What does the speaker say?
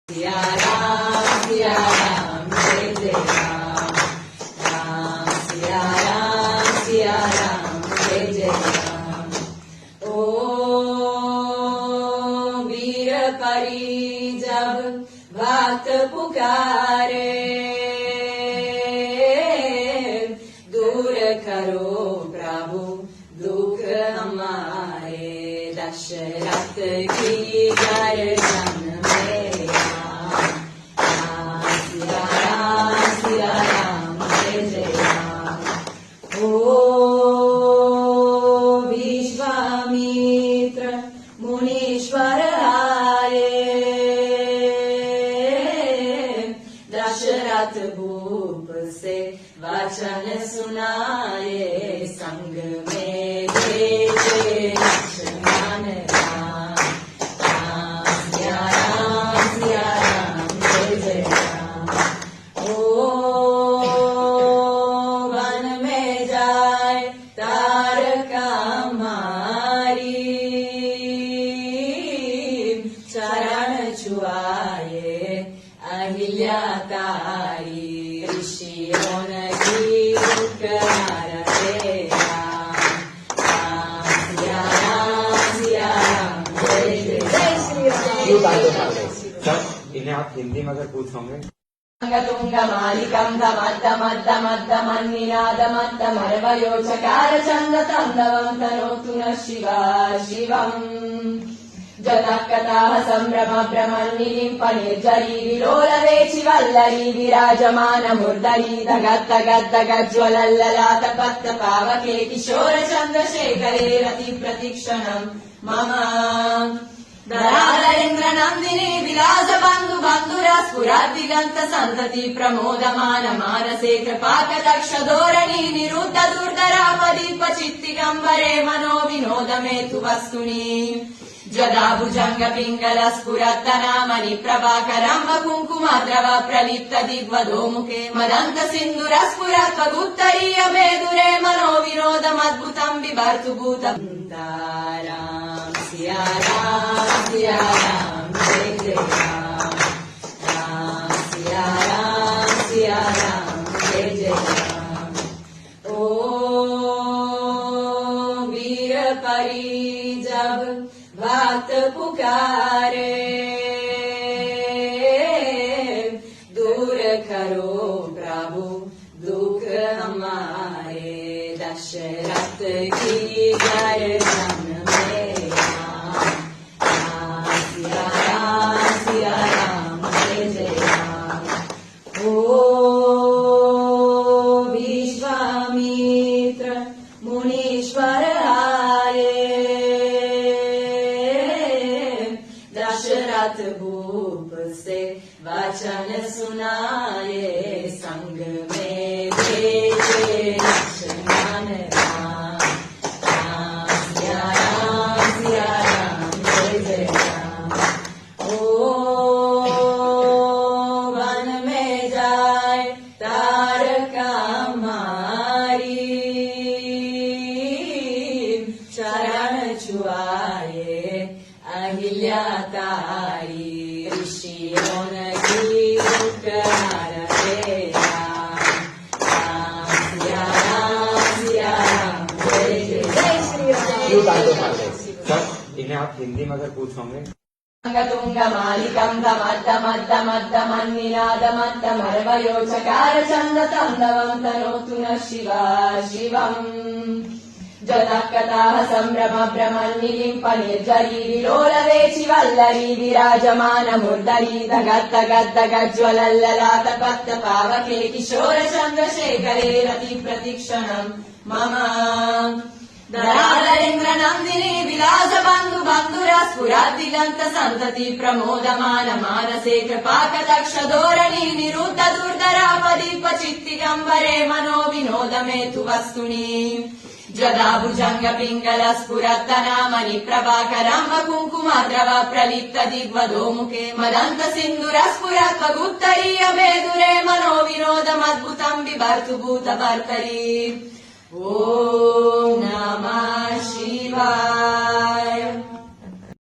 सिया राम जय जय राम, राम सिया राम जय जय राम। ओ वीर परी जब भक्त पुकारे, दूर करो प्रभु दुख हमारे, दशरथ की गर्दन में राम, राम सिया राम जय जय राम। ओ विश्वामित्र मुनीश्वर आए, दशरथ भूप से वचन सुनाए, संग में भेजे लक्ष्मण राम, राम सिया राम जय जय राम। ओ वन में जाए तारका मारी, चरण छुआए अहिल्या तारी, ऋषियों की उपकार से राम, राम सिया राम जय जय राम। इन्हें आप हिंदी में अगर पूछ होंगे। तुंग मालिकं दमद्दमद्दमद्दमद्दमर्वयोचकार चंद तंदवं तनोतु न शिवा शिवम्। जतः कथाः सम्भ्रम भ्रमन्निलिम्प निर्जरी, विलोलवेचि वल्लरी विराजमान मुर्दरी, दगद्दगद्दगज्ज्वलल्ललाट पत्त पावके, किशोर चन्द्रशेखरे रति प्रतिक्षणम् मम। धराधरेन्द्र नन्दिनी विलास बन्धु बन्धुरा, स्फुरद्दिगन्त सन्तति प्रमोदमान मानसे, कृपाकटाक्ष धोरणी निरुद्ध दुर्धरापदीप चित्तिगम्बरे, मनो विनोद मेतु वस्तुनि। जदा भुजंग पिंगल स्फुरत्तनामनि प्रभाकरम्ब कुङ्कुमद्रव प्रलिप्त दिग्वधो मुखे, मदन्त सिन्धुर स्फुरत्वगुत्तरीय मेदुरे, मनो विनोदमद्भुतं बिभर्तु भूतम्। राम सिया राम जय जय राम, राम सिया राम जय जय राम। ओ वीर परी जब भक्त पुकारे, दूर करो प्रभु दुख हमारे, दशरथ की गर्दन में राम, राम सिया राम जय जय राम। ओ विश्वामित्र मुनीश्वर आए, दशरथ भूप से वचन सुनाए, संग में भेजे लक्ष्मण राम, राम सिया राम जय जय राम। ओ वन में जाए तारका मारी, चरण छुआए अहिल्या तारी, ऋषियों की उपकार से राम, राम सिया राम जय जय श्री राम। इन्हें आप हिंदी में अगर पूछ होंगे। तुंग मालिकं दमद्दमद्दमद्दमद्दमर्वयोचकार चंद तंदवं तनोतु न शिवा शिवम्। जतः कथाः सम्भ्रम भ्रमन्निलिम्प निर्जरी, विलोलवेचि वल्लरी विराजमान मुर्दरी, दगद्दगद्दगज्ज्वलल्ललाट पत्त पावके, किशोर चन्द्रशेखरे रति प्रतिक्षणम् मम। धराधरेन्द्र नन्दिनी विलास बन्धु बन्धुरा, स्फुरद्दिगन्त सन्तति प्रमोदमान मानसे, कृपाकटाक्ष धोरणी निरुद्ध दुर्धरापदीप चित्तिगम्बरे, मनो विनोद मेतु वस्तुनि। जदा भुजंग पिंगल स्फुरत्तनामनि प्रभाकरम्ब कुङ्कुमद्रव प्रलिप्त दिग्वधो मुखे, मदन्त सिन्धुर स्फुरत्वगुत्तरीय मेदुरे, मनो विनोदमद्भुतं बिभर्तु भूतभर्तरि। ॐ नमः शिवाय।